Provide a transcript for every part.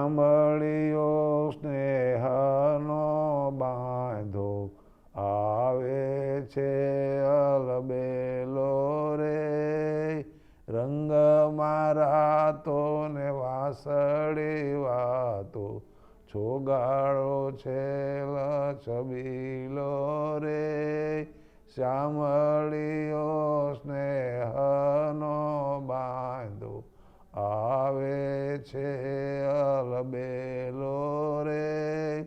સાંભળ્યો સ્નેહનો બાંધો આવે છે અલબેલો રે, રંગ મારા તો ને વાસળી વાતો છોગાળો છે લછબીલો રે, શ્યામળિયો સ્નેહનો બાંધો આવે છે અલબેલો રે,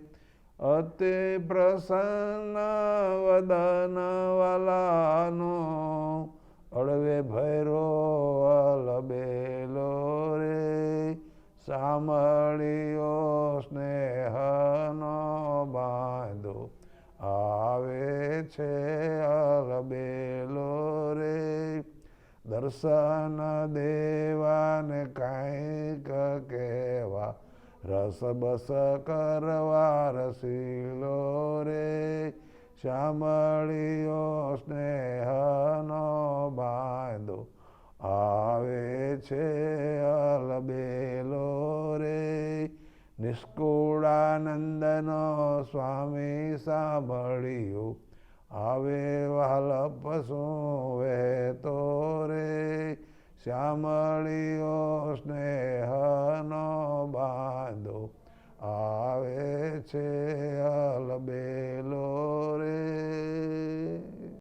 અતિ પ્રસન્ન વદન વાલાનો અળવે ભૈરો અલબેલો રે, સાંભળ્યો સ્નેહનો બાંધો આવે છે અલબેલો રે, દર્શન દેવાને કાંઈક કહેવા રસબસ કરવા રસીલો રે, શ્યામળિયો સ્નેહનો બાંધો આવે છે અલબેલો રે, નિષ્કુળાનંદનો સ્વામી સાંભળ્યું આવે વાલપ શું વહેતો રે, શ્યામળિયો સ્નેહનો બાંધો આવે છે અલબેલો